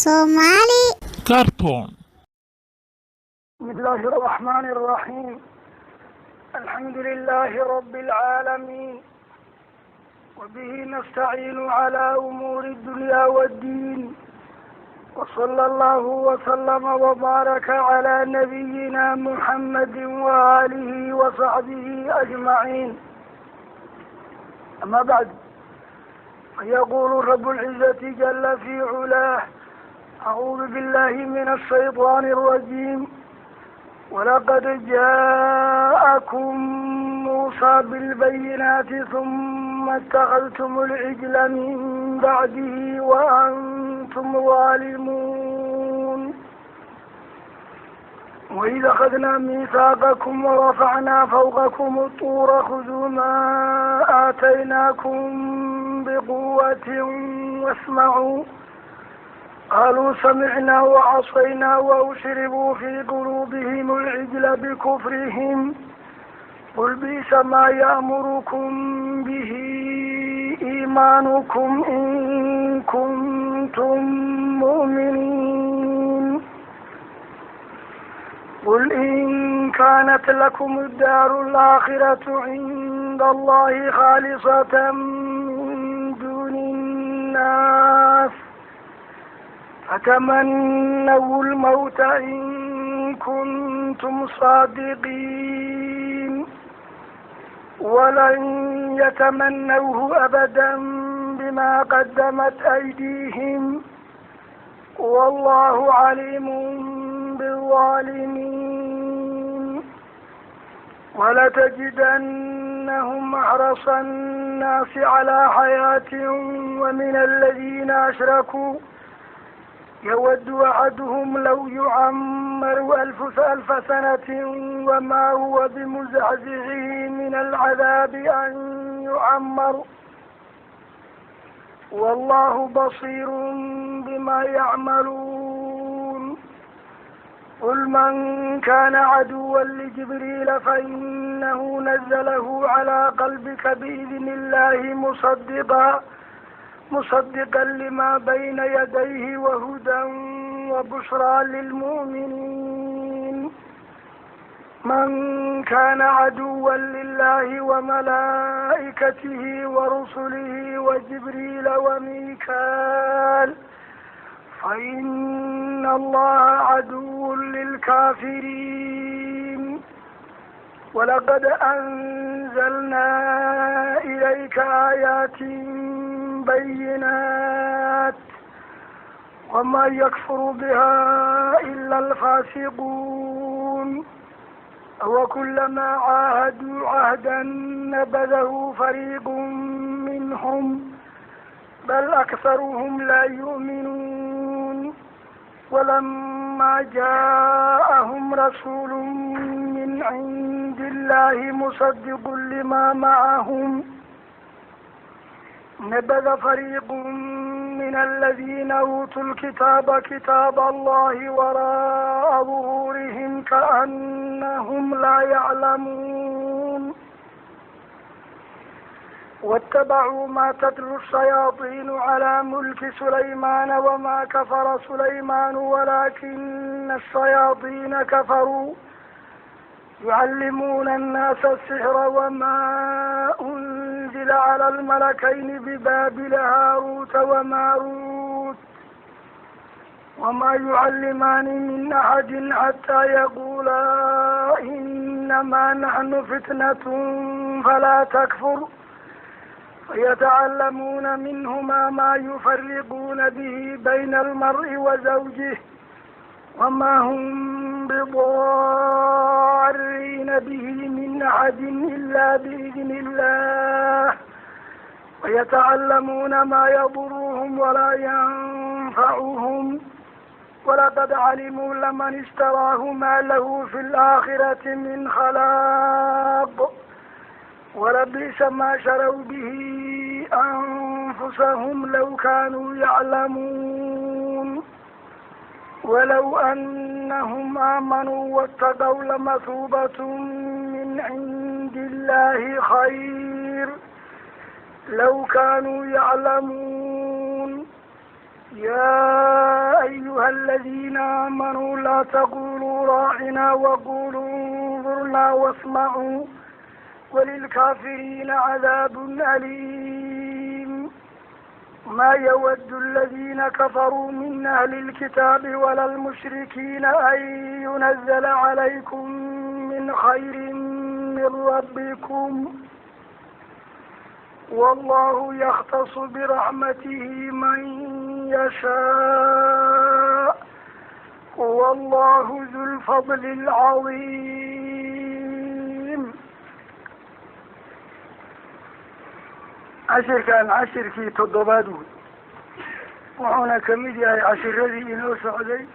Somali كرتون. بسم الله الرحمن الرحيم. الحمد لله رب العالمين، وبه نستعين على أمور الدنيا والدين، وصلى الله وسلم وبارك على نبينا محمد وآله وصحبه أجمعين. أما بعد، فيقول رب العزة جل في علاه: أعوذ بالله من الشيطان الرجيم. ولقد جاءكم موسى بالبينات ثم اتخذتم العجل من بعده وأنتم ظالمون. وإذا أخذنا ميثاقكم ورفعنا فوقكم الطور خذوا ما آتيناكم بقوة واسمعوا. قالوا سمعنا وعصينا وأشربوا في قلوبهم العجل بكفرهم. قل بئس ما يأمركم به إيمانكم إن كنتم مؤمنين. قل إن كانت لكم الدار الآخرة عند الله خالصة من دون الناس فتمنوا الموت إن كنتم صادقين ولن يتمنوه أبدا بما قدمت أيديهم والله عليم بالظالمين. ولتجدنهم أحرص الناس على حياة ومن الذين أشركوا يود أحدهم لو يعمر ألف سنة وما هو بمزحزحه من العذاب أن يعمر والله بصير بما يعملون. قل من كان عدوا لجبريل فإنه نزله على قلبك بإذن الله مصدقا لما بين يديه وهدى وبشرى للمؤمنين. من كان عدوا لله وملائكته ورسله وجبريل وميكال فإن الله عدو للكافرين. ولقد أنزلنا إليك آيات بينات وما يكفر بها إلا الفاسقون. وكلما عاهدوا عهدا نبذه فريق منهم بل أكثرهم لا يؤمنون. ولما جاءهم رسول من عند الله مصدق لما معهم نبذ فريق من الذين أوتوا الكتاب كتاب الله وراء ظهورهم كأنهم لا يعلمون. واتبعوا ما تتلو الشياطين على ملك سليمان وما كفر سليمان ولكن الشياطين كفروا يعلمون الناس السحر وما أنزل على الملكين ببابل هاروت وماروت وما يعلمان من أحد حتى يقولا إنما نحن فتنة فلا تكفر فيتعلمون منهما ما يفرقون به بين المرء وزوجه وما هم بضارين به من أحد إلا بإذن الله ويتعلمون ما يضرهم ولا ينفعهم ولقد علموا لمن اشتراه ما له في الآخرة من خلاق ولبئس ما شروا به أنفسهم لو كانوا يعلمون. ولو أنهم آمنوا واتقوا لمثوبة من عند الله خير لو كانوا يعلمون. يا أيها الذين آمنوا لا تقولوا راعنا وقولوا انظرنا واسمعوا وللكافرين عذاب أليم. ما يود الذين كفروا من أهل الكتاب ولا المشركين أن ينزل عليكم من خير من ربكم والله يختص برحمته من يشاء والله ذو الفضل العظيم. عشركان عشركي تضبادون وهنا كميدي عشر الذي إنه سعودي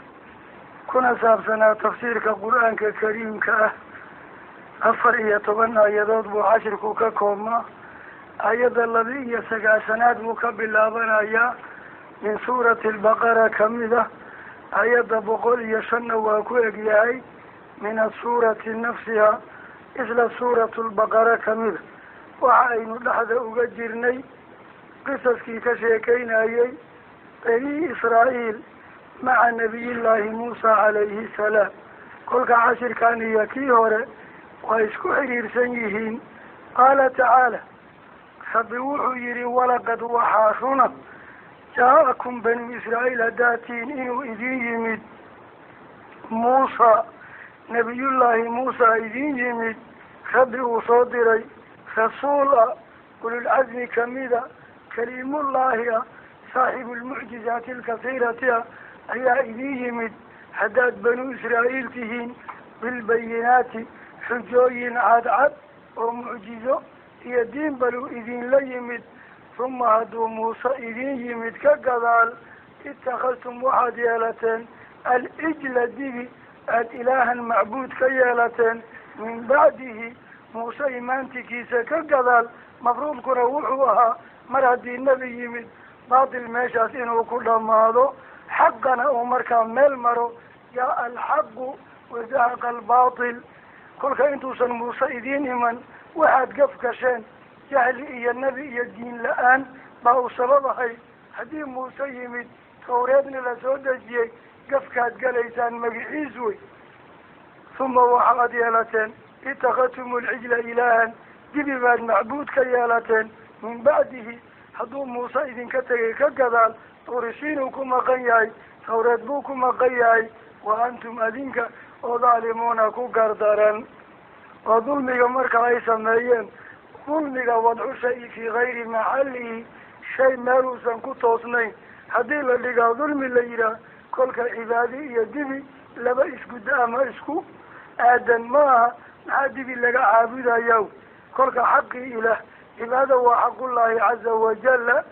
كنا سابسنا تفسيرك القرآن كريم أفر طبعا آيادات وعشركو ككوما آياد الذي يسقاسنات مكبلا بنايا من سورة البقرة كميدة آياد بقول يشن وكوئي من السورة نفسها إثل سورة البقرة كميدة وعين لحظة أجرني قصص كي كشيكين آيي بني إسرائيل مع نبي الله موسى عليه السلام كل عشر كان يكيهور ويسكو حرير سنيهين. قال تعالى فبوحوا يري ولقد وحاشنا جاءكم بني إسرائيل داتين إنو إذين يمد موسى نبي الله موسى إذين يمد خبئوا صادري رسولا قل العزم كميدا كريم الله صاحب المعجزات الكثيرة أي إذين يمد حداد بنو إسرائيل تهين بالبينات حجوين عد ومعجزة هي دين بلو إذين لا يمد ثم هدو موسى إذين يمد كقضال اتخذتم واحد يالتين الإجل دي الإله معبود كيالتين من بعده موسى إيمانتي كيسا كقضال مفروض كروحوها مرهدي النبي يمد باطل ماشاس إنه كل ماذا حقنا أمر كامل مرو يا الحق وزهق الباطل كل كنتو سن موسى إذين إيمان واحد قف كشان جهل إيا النبي إيا الدين الآن ما هو سببها هدي موسى يمد توريدنا لسودجي قف كاد قليسان مقعيزوي ثم وحد يالتين اتخذتم العجل إلها جبي بعد معبود كيالتين من بعده هدو موسى إذن كتغي كقضال طورسينكم قياي توريدبوكم قياي وأنتم أذنك وظالمون كقردرا وظلمك مركا أي سميين ظلمك وضع شيء في غير محله شيء مالوسا كتوصنين هذه اللي ظلم الليلة كلك عبادي يدبي لما اسكو داما اسكو آدن ما عادبي لك عابدا يوم كلك حقي إله عبادة وحق الله عز وجل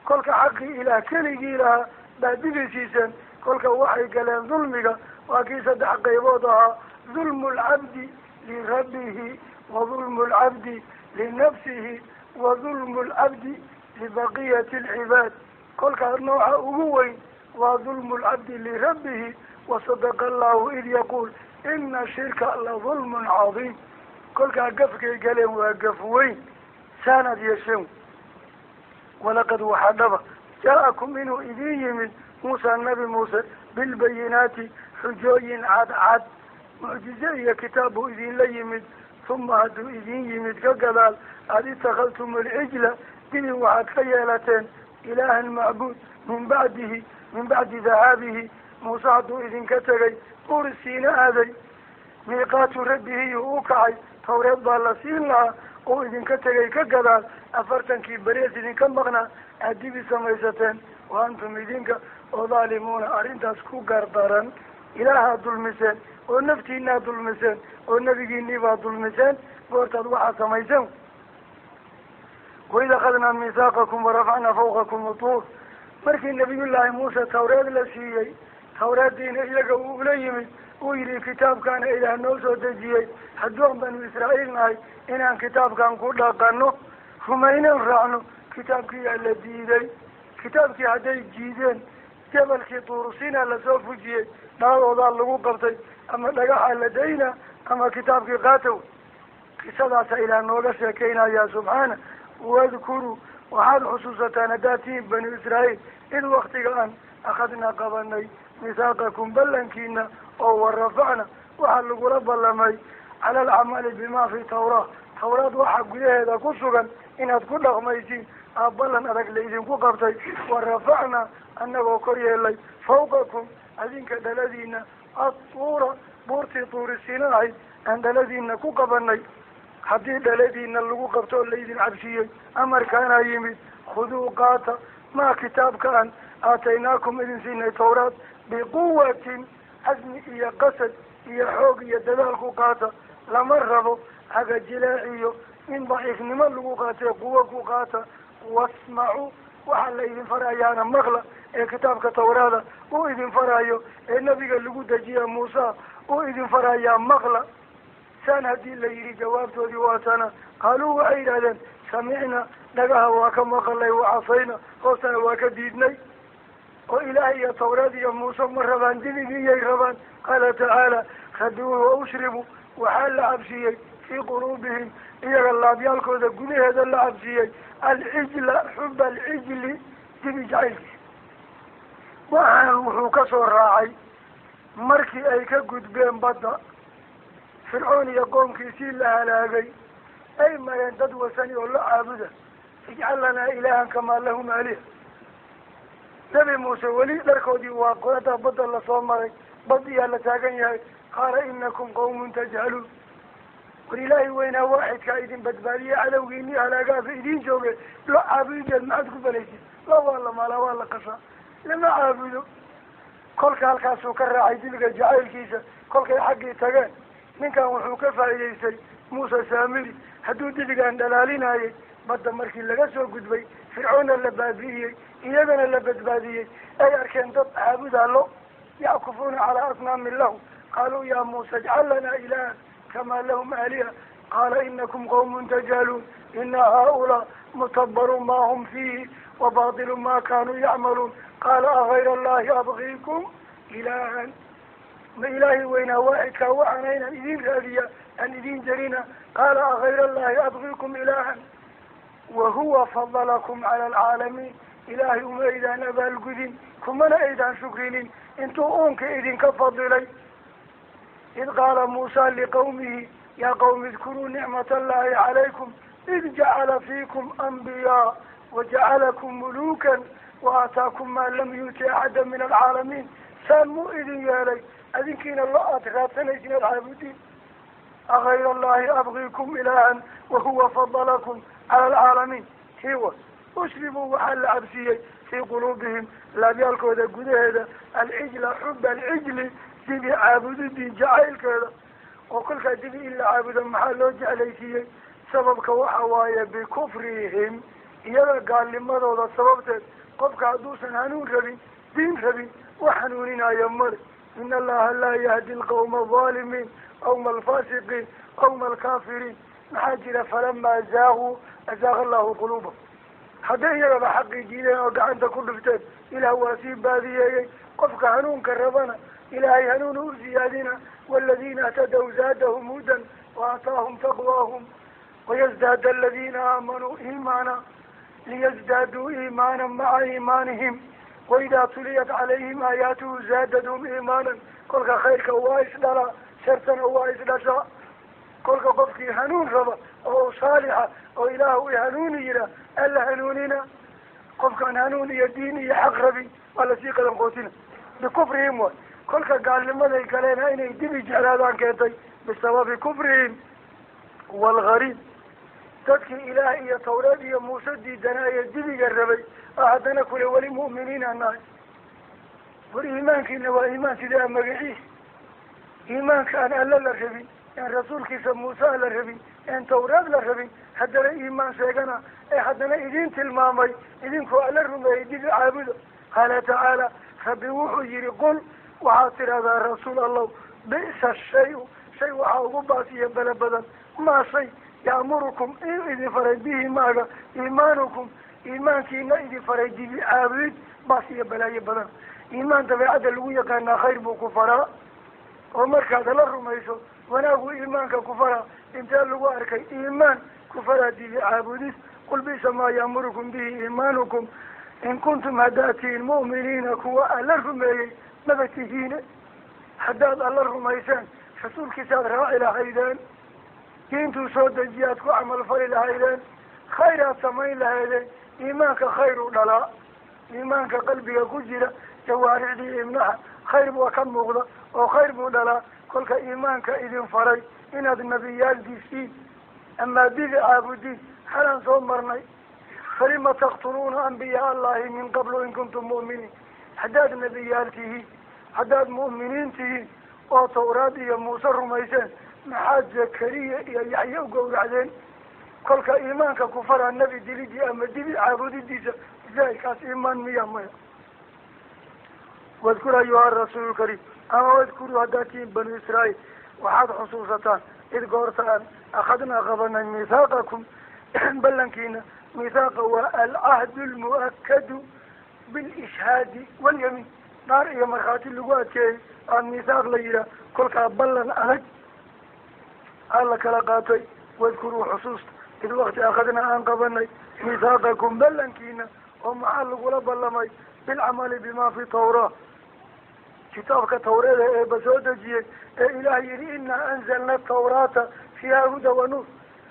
كلك حقي إله كلي إله بادبي سيسا كلك وحي كلام ظلمك وكيسة حقي وضعها ظلم العبد لربه وظلم العبد لنفسه وظلم العبد لبقية العباد كل نوع أبوي وظلم العبد لربه وصدق الله إذ يقول إن الشرك لظلم عظيم كل قفك قلم وقفوين ساند يشم ولقد وحدبه جاءكم منه إذي من موسى النبي موسى بالبينات حجوين عد معجزية كتابه إذين ليمد ثم هدو إذين يمد كقلال أذ اتخذتم العجلة دين وحد خيالتين إله معبود من بعد ذهابه موسى هدو إذين كتغي طور السين هذي ميقات ربه يوقعي توريد بالسين لها وإذين كتغي كقلال أفرتن كي بريس إذين كمغنا أدي بسميستين وأنتم إذينك وظالمون أرنتاس كو قردارا إله الظلمسين ونفتينا ظلمسين والنبيين ظلمسين وارتد وحا سميسين وإذا أخذنا ميثاقكم ورفعنا فوقكم الطور مركي النبي الله موسى توريد لسيي توريد دين إليك وإليمي ويري كتاب كان إلى النوس ودجيي حدوهم بنو إسرائيل ناي إنان كتاب كان كله قانو فمين رعنو كتاب كي الذي كتاب كي هدي جيدين جبل كي طورسين لسوف جيي نال وضع اللغو قبطي أما لقاها لدينا أما كتاب كي قاتو كسادة إلى النوغة سيكينا يا سبحانه واذكروا waxaad xusuusataan haddaad tihiin banu israa'iil id waktiga aan akhadnaa qabanay misaaqakum ballankiina oo warafacna waxaa lagula ballamay cala alcamali bima fi tawraa tawraad waxaa gudaheeda ku sugan inaad ku dhaqmaysiin ballan adag laydinku qabtay warafacna annagoo kor yeelay fawqakum adinka dhaladiina atuura buurtii tuurisiina ahayd aan dhaladiina ku qabanay haddii dhaladiina lagu qabto oo laydin cabsiyey amarkaana yimid khuduu qaata maa kitaabka aan aataynaakum idin siinay tawraad biquwatin casmi iyo qasad iyo xoog iyo dadaal ku qaata lama rabo hagajilaaciyo in daciifnimo lagu qaatee quwo ku qaata wasmacuu waxaa la idin farayaana maqla ee kitaabka tawraada uu idin farayo ee nabiga lagu dejiya muusa uu idin farayaa maqla saan haddii la yidhi jawaabtoodii waatana qaaluu waxay yidhahdeen samicna dhagaha waa ka maqalay wacasayna hoostana waa ka diidnay oo ilaahay iyo tawraad iyo muuse ma rabaan dibigii iyay rabaan qaala tacaala khaduu wa ushribu waxaa la cabsiyey fii quluubihim iyaga laabyaalkooda gudaheeda la cabsiyey alcijla xuba alcijli dibi jacaylkiisa waxaan wuxuu ka soo raacay markii ay ka gudbeen badda fircoon iyo qoomkiisii la halaagay ay mareen dad wasani oo la caabuda ijcal lanaa ilaahan kamaa lahum aaliha nabi muuse weli dharkoodii waa qoada badda lasoo maray bad iyaa la taagan yahay qaala inakum qawmun tajhaluun war ilaahay weynaa waaxidkaa idin badbaadiye cadowgiini halaagaasa idiin jooge lo caabudideed maxaad ku balaysid la waa la maalaa waa la qasaa lama caabudo kolka halkaasuu ka raacay dibiga jacaylkiisa kolkay xaggii tageen ninkan wuxuu ka faa'iidaystay muuse saamiri hadduu dibigaan dhalaalinayay badda markii laga soo gudbay fircoonna la baabi'iyey iyagana la badbaadiyey ay arkeen dad caabudaa lo yackufuuna calaa asnaamin lahu qaaluu yaa muuse ijcal lanaa ilaahan kamaa lahum aaliha qaala inakum qawmun tajhaluun ina haaulaa mutabarun maa hum fiihi wabatilu ma kaanuu yacmaluun qaala agayra allahi abgiikum ilaahan ma ilaahay weynaa waaxidkaa waxaana inaan idin raadiya aan idin jarina qaala agayra allahi abgiikum ilaahan wahuwa fadalakum cala alcaalamiin ilaahay uma aydaan abaalgudin kumana aydaan shukrinin intuu uunka idinka fadilay id qaala muusa liqawmihi yaa qawmi idkuruu nicmat allahi calaykum id jacala fiikum anbiyaa wajacalakum muluukan waataakum maa lam yuuti axada min alcaalamiin saan muu idin yeelay adinkiina lo aad raadsanaysin ad caabudiin agayra allahi abgiikum ilaahan wahuwa fadalakum cala alcaalamiin hiwa ushribuu waxaa la cabsiiyey fii quluubihim laabyaalkooda gudaheeda alcijla xuba alcijli dibi caabudidii jacaylkeeda oo kolkaa dibi in la caabudo maxaa loo jeclaysiiyey sababka waxa waaye bikufrihim iyaga gaalnimadooda sababteed qofka hadduusan hanuun rabin diin rabin wax hanuuninaayo male in allaha laa yahdi alqawma alظaalimiin qawma alfaasiqiin qawma alkaafiriin maxaa jira falamaa zaaquu azaaqa allahu quluubahum hadday iyagaba xaqii diideen oo gacanta ku dhifteen ilaah waa sii baadiyeeyey qofka hanuunka rabana ilaahay hanuun u ziyaadina waladiina اhtadaw zaadahum hudan waataahum taqwaahum wayazdaada aladina aamanuu iimaana liyazdaaduu iimaana maca iimaanihim waidaa tuliyat calayhim aayaatuhu zaadadhum iimaanan kolka khayrka waa isdhalaa shartana waa isdhashaa kolka qofkii hanuun raba oo saalixa oo ilaah u hanuuni yidhaah alla hanuunina qofkaan hanuun iyo diin iyo xaq rabin waa lasii qadan qootina bikufrihim waay kolka gaalnimaday kaleena inay dibi jeclaadaan keentay bisababi kufrihim waalgariib dadkii ilaah iyo tawreed iyo muuse diidanaa ee dibiga rabay oo haddana kule weli mu'miniina nahay war iimaankiina waa iimaan sidaa magaciisa iimaanka aan alla la rabin aan rasuulkiisa muuse la rabin aan tawreed la rabin haddana iimaan sheegana ee haddana idin tilmaamay idinkoo alla rumeeyey dibi caabuda qaala tacaala rabbi wuxuu yihi qul waxaad tidhahdaa rasuul allah bi'sa shayu shay waxaa ugu baasiya bala badan maa shay ya'murukum in idin faray bihi maaga iimaanukum iimaankiina idin faray dibi caabudid baas iyo balaayo badan iimaan dabeecadda lagu yaqaanaa khayr buu ku faraa oo markaad la rumayso wanaagu iimaanka ku faraa intee lagu arkay iimaan ku faraa dibi caabudis قل بئس ما يأمركم به إيمانكم إن كنتم هداتين مؤمنين كوا ألرهم نبتهين حداد ألرهم أيسان رسول كتاب راعي لهيدان كنتو صوت الجيات وعمل فري لهيدان خيرات سمين لهيدان إيمانك خير للا إيمانك قلبك كجرة جوارع دي إمنها خير وكم مغضى وخير للا كلك إيمانك إذن فري إن هذا النبيان دي سين أما بيغ عابدين حالا صمرني فلما تقتلون أنبياء الله من قبل إن كنتم مؤمنين حداد نبيالته حداد مؤمنينته وتوراة يا موسى رميسان محاج زكريا يا يحيى وقوعدين كلك إيمانك كفر النبي دليدي أما دلي عابدي ديسا زي كاس إيمان ميا واذكر أيها الرسول الكريم أما واذكروا هداتين بني إسرائيل وحاد حصوصتان إذ قرصان أخذنا غضنا ميثاقكم بلنكينا ميثاق والعهد المؤكد بالإشهاد واليمين نار إيا مرخاتي اللقوات كي الميثاق ليلة كل كابلن أهد الله كلاقاتي واذكروا حصوص إذ وقت أخذنا أنقبني ميثاقكم بلنكينا ومعالق ولا بلمي بالعمل بما في توراة كتابك توراة بسودة جيه إلهي إنا أنزلنا التوراة فيها هدى ونور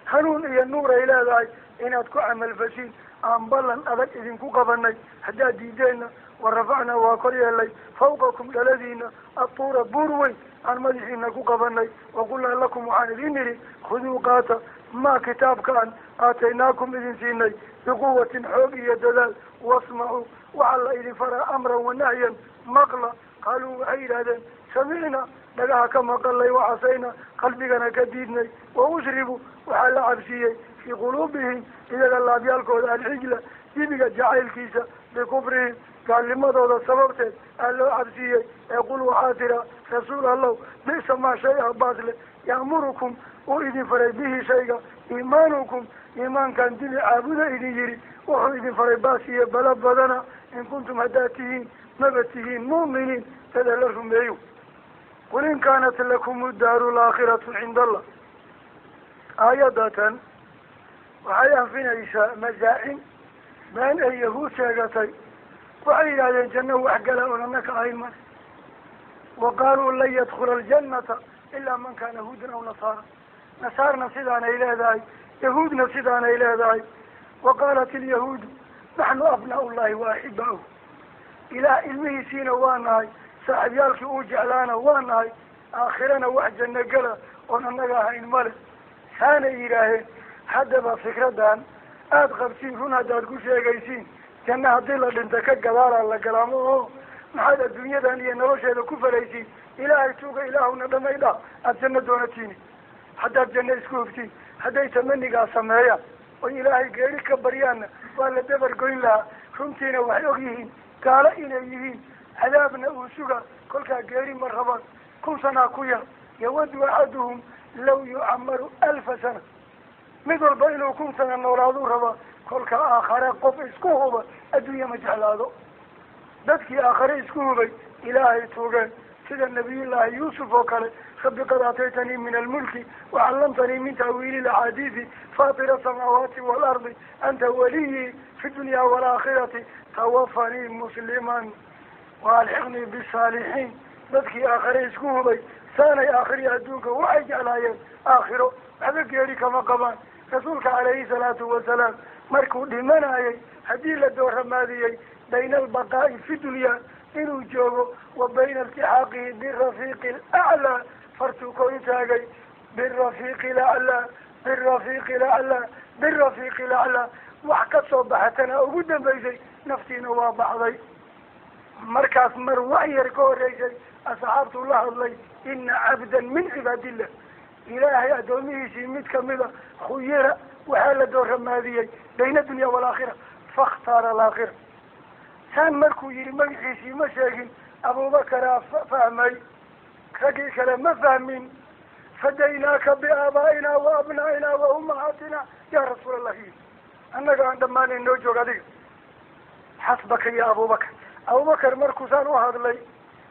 هنون إيا النور إلى ذاي إناد كعمل فشين أنبلن أذك إذن كقبني حتى ديدينا ورفعنا وقريا لي فوقكم الذين الطور بروي عن مدحين كقبني وقلنا لكم عن الإنري خذوا قاتا ما كتاب كان آتيناكم إذن سيني بقوة حوقية دلال واسمعوا وعلى إذن فرى أمرا ونهيا مقلا قالوا عيدا سمعنا لقاها كما قال لي وعصينا قلبنا كديدنا وأشربوا وحال عبسيي في قلوبهم إذا قال الله بيالكود العجلة يبقى جعيل كيسة بكبرهم قال لماذا هذا سببته قال له عبسيي يقول وحاترا رسول الله ليس ما شيء باطل يأمركم وإذن فري به شيء إيمانكم إيمان كان دل عابد إذن يري وإذن فري باسية بلا بدنا إن كنتم هداتين نبتهين مؤمنين فدلرهم بيو قل إن كانت لكم الدار الآخرة عند الله آيادة وحيا فينا إيساء مزاعم بأن اليهود شاقتي وعلي هذا الجنة وأحقلوا أنك أيمن وقالوا لن يدخل الجنة إلا من كان يهودا أو نصارى نصارى نصيدنا إلى ذاي يهود نصيدنا إلى ذاي وقالت اليهود نحن أبناء الله وأحباؤه إلى علمه سينا وانهاي صاحب يالك أوجعلانا وانهاي آخرنا وحجا نقلا وننقاها الملك سانا إلهي حتى بفكرة دان أدغبتين هنا دادقو شيئيسين جنة هديلا لنتكا قدارا لقلامه محاد الدنيا دان ينروش هذا كفريسين إلهي توقع إلهنا دميلا الجنة دونتيني حتى الجنة اسكوفتين حتى يتمني قاسمايا وإلهي قيري كبريانا ولا دبر قوين لها خمتين وحيوغيهين قال إليهين عذابنا وسوغا كلها قيري مرحبا كل سنة كويا يود أحدهم لو يعمر 1000 سنة مثل بينه كل سنة نورادو ربا كلها آخر قف اسكوهبا الدنيا مجحلاده dadkii aakhare isku hubay ilaahay toogeen sida nabiyullaahi yuusuf oo kale rabbi qad aataytanii min almulki wacallamtanii min ta'wiili alaxaadiisi faatira asamaawaati waalardi anta waliyii fi dunya waalaakhirati tawafanii musliman waalxiqnii bisaalixiin dadkii aakhare isku hubay saanay aakhiri adduunka waxay jeclaayeen aakhiro waxba geeri kama qabaan rasuulka calayhi salaatu wasalaam markuu dhimanayay haddii la dooramaadiyey بين البقاء في الدنيا إنه جوه وبين التحاقه بالرفيق الأعلى فرتوكو يتاقي بالرفيق الأعلى بالرفيق الأعلى بالرفيق الأعلى وحكا صبحتنا وقدا بيزي نفتينا وبعضي مركز مروعي يركو ريزي أصحابت الله الله إن عبدا من عباد الله إلهي أدوميه سيميت كاملة خيرة وحالة دور ماذية بين الدنيا والآخرة فاختار الآخرة كان مركو يري مجلسي مشاكل أبو بكر فهمي رجل كلام ما فهمين فديناك بآبائنا وأبنائنا وأمهاتنا يا رسول الله أنك عندما نوجو قدير حسبك يا أبو بكر أبو بكر مركو سانو هذا لي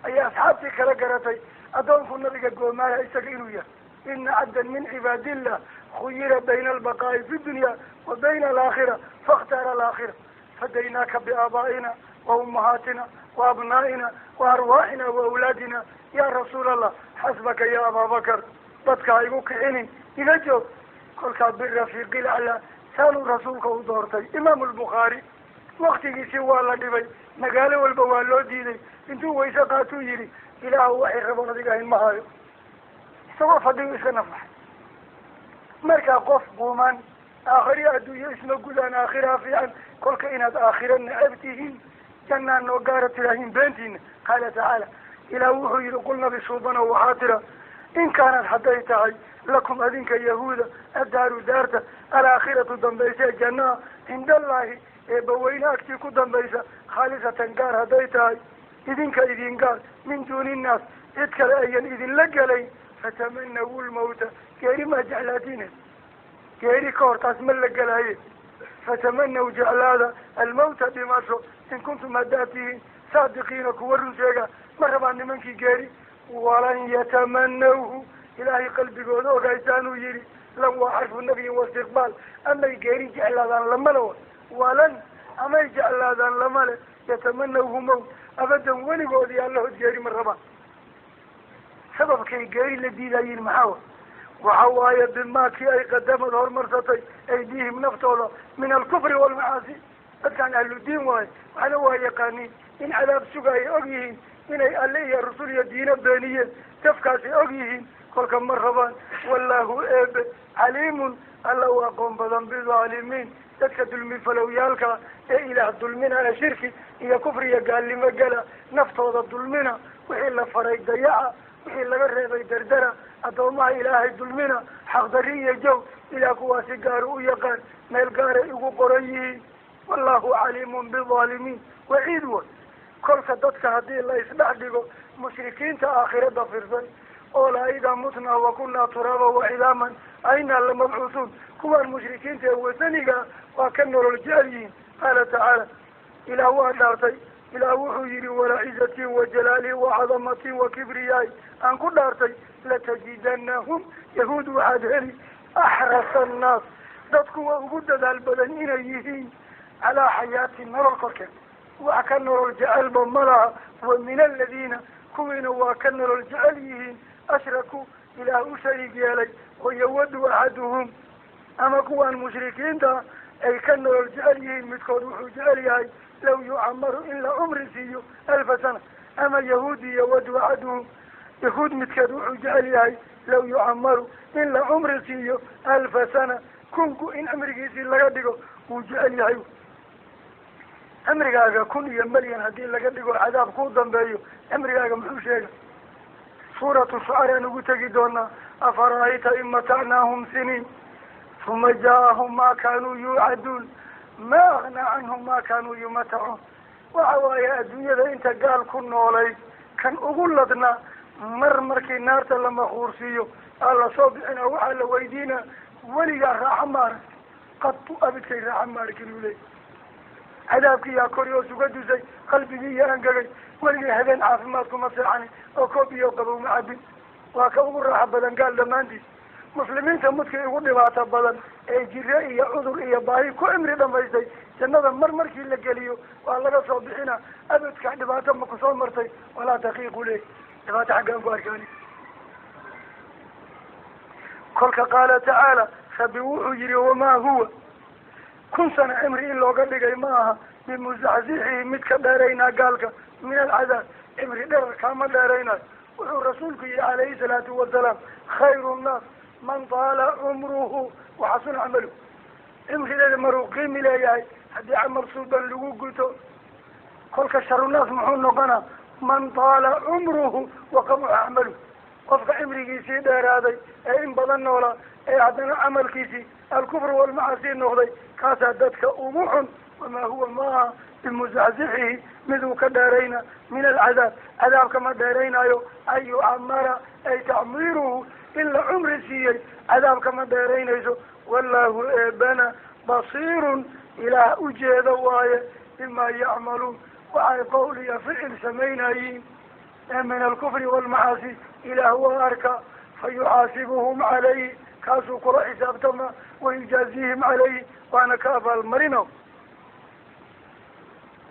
أي أصحابتي كلا قرتي أدونكم نبيك قول ما يستقينوا إن عبدا من عباد الله خير بين البقاء في الدنيا وبين الآخرة فاختار الآخرة فديناك بآبائنا وأمهاتنا وأبنائنا وأرواحنا وأولادنا يا رسول الله حسبك يا أبا بكر بدك أيقوك عيني إذا جو كل بالرفيق الأعلى سالوا رسولك ودورتي إمام البخاري وقتي سوى الله دبي نقال والبوالو ديني انتو ويساقاتو يري إله وحي ربنا دقاهن مهايو سوى فضيو إسنفح مركا قف قومان آخري أدوية اسمه قدان آخرها في عن كل كائنات آخرا نعبتهن جنان وقارت لهن بنتين قال تعالى إلى وحي قلنا بصوبنا وحاطرة إن كانت حديتها لكم أذنك يهودا الدار دارته الآخرة دنبيسة جنة عند الله بويناك تيكو دنبيسة خالصة قار هديتها إذنك إذن قال من دون الناس إذكال أيان إذن لقلي فتمنوا الموت كيري ما جعلاتين كيري كورتاس من لقلي فتمنوا جعلالا الموت بمرسو إن كنتم مداتين صادقين كورن شيئا مرحبا منك كيري ولن يتمنوه إلهي قلبي قولوا غيسانو يري لو عرفوا النبي واستقبال أما يقيري جعلادان لملو ولن أما يجعلادان لملو يتمنوه موت أبدا ونقودي الله جيري مرحبا سبب كي يقيري الذي لا يلمحاوه وحوايا بما كي أي قدمت هرمرتي أيديهم نفتولا من الكفر والمعاصي كان أهل الدين واي وعلى واي قانين إن عذاب سقاي أغيهين إني عليه الرسول يدين بانية تفكاسي أغيهين كل كم مرحبا والله إب عليم الله وقوم بذنب الظالمين تكد المفلويالك إلى الظلمين على شركي إلى كفر يقال لما قال نفتوض الظلمين وحيلا فريق ضياعة وحيلا غريبا دردرة أدوما إلهي الظلمين حقدرية جو إلى قواسي قارو يقال ميل قارئ قريه والله عليم بالظالمين وعيدوا كل صدتك هذه الله يسمح بكم مشركين تآخرة ضفرزا أولا إذا متنا وكنا ترابا وعظاما أين المبعوثون كما المشركين تأوثنك وكنوا الجاليين قال تعالى إلى وحدارتي إلى وحيري ولعزتي وجلالي وعظمتي وكبرياي أن كل دارتي لتجدنهم يهود وحدهلي أحرص الناس ضدكوا وقدد البدنين يهين على حياة النور الكركب وأكنر الجعل بمرأة ومن الذين كونوا وأكنر الجعليهم أشركوا إلى شريك يلي ويود أحدهم أما كوا المشركين دا أي كنر الجعليهم متكروح جعليهاي لو يعمر إلا عمر سيو 1000 سنة أما يهودي يود أحدهم يهود متكروح جعليهاي لو يعمر إلا عمر سيو 1000 سنة كنكو إن أمريكي سي لغدقو وجعليهاي أمريكا كن يمليان هدين لقدقوا عذاب كودا بيو أمريكا محوشيك سورة الشعراء نقول أفرأيت إن متعناهم سنين ثم جاءهم ما كانوا يوعدون ما أغنى عنهم ما كانوا يمتعون وعوايا الدنيا ذا انت قال كنا ولي كان أقول لدنا مركي نارت لما خورسيو على صوبعنا وعلى ويدينا ولي راح مارك قد أبت كي راح مارك الولي عذابك يا كوريوس وقدوسي قلبي يا أنقلي ولي هذين عافماتكم مصيحاني وكوبي وقبو معبين وكأقول راح بدن قال لما عندي مسلمين تموتك يقول لي باعتا بدن اي جرائي يا عذر اي باهي كو امري دمايزي جنة مرمركي اللي قاليو والله صوبحنا أبتك عند باعتا مكسون مرتي ولا تخيقوا لي باعتا حقا مباركاني كلك قال تعالى فبوحو يري وما هو كن سنة امري إلا وقال معها بمزعزيحه متك دارينا قالك من العذاب امري دار كامل دارينا وحو رسولك عليه الصلاة والسلام خير الناس من طال عمره وحسن عمله امري لذا مروقيم إليه حدي عمر صوبا لقو قلتو كلك شر الناس محون نقنا من طال عمره وقمع عمله قفك امري كيسي دار هذا اين بضن ولا اي عدنا عمل كيسي الكفر والمعاصي النهضي كاسدتك أموح وما هو ما بمزعزحه مذو كدارينا من العذاب عذاب كما دارينا أي عمر أي تعميره إلا عمر سيئي عذاب كما دارينا والله إبنا بصير إلى أجهد وايه بما يعملون وعلى قولي فعل سمينايين من الكفر والمعاصي إلى هو أركا فيحاسبهم عليه كاسو كل حساب تما ويجازيهم عليه وأنا كأبا المرينو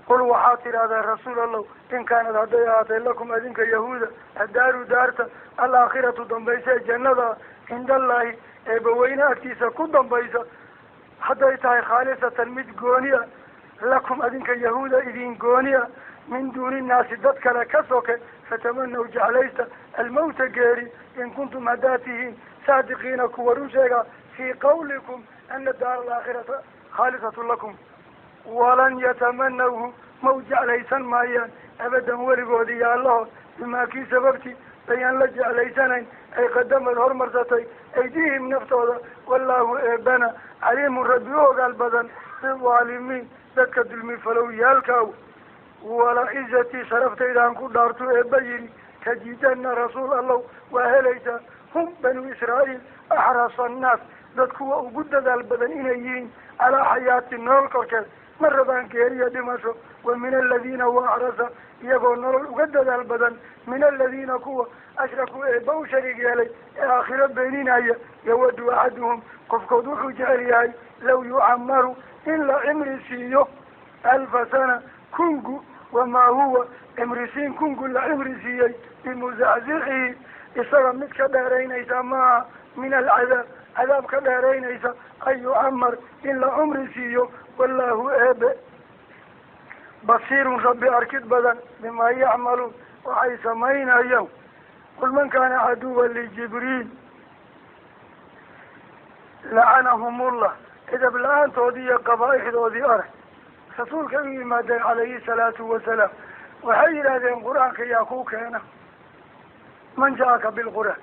قل وحاطر هذا رسول الله إن كانت هدايات لكم أذنك يهودا الدار دارت الآخرة دنبيسة جنة عند الله إبوين أكتيسة كل دنبيسة هدايتها خالصة مد قونية لكم أذنك يهودا إذين قونية من دون الناس ضدك لكسوك فتمنوا جعليست الموت جاري إن كنتم هداتهم صادقين كورشيغا في قولكم أن الدار الآخرة خالصة لكم ولن يتمنوه موجع ليسا مايان أبدا ورقودي يا الله بما كي سببتي بيان لجع ليسانين أي قدم الهرمرتي أيديهم نفتوضا والله بنا عليم ربيوه البدن بالظالمين ذكا دلمي فلو يالكاو ولا عزتي شرفت إذا أنكو دارتو إبايري كجيدان رسول الله وهليس هم بنو إسرائيل أحرص الناس ذاتكوا وقدد البدن إنيين على حياة النور كركز مرة بان كيريا دمشق ومن الذين هو أحرص يقول نور وقدد البدن من الذين كوا أشركوا إباو شريك يلي آخر بينين هيا يود أحدهم قفقدوح جاري لو يعمروا إلا عمرسيه 1000 سنة كنغو وما هو امرسين كنغو لعمرسيه بمزعزعه إصرا متك دارين إساما من العذاب عذاب كدارين إسا أن يعمر إلا عمرسيه والله آب بصير ربي أركض بدن بما يعملون وحي سمينا اليوم قل من كان عدوا لجبريل لعنهم الله إذا بالآن تودي قبائح تودي أرح رسول كريم مادين عليه الصلاة والسلام وحي هذا القرآن كي يأخوك هنا من جاءك بالقرآن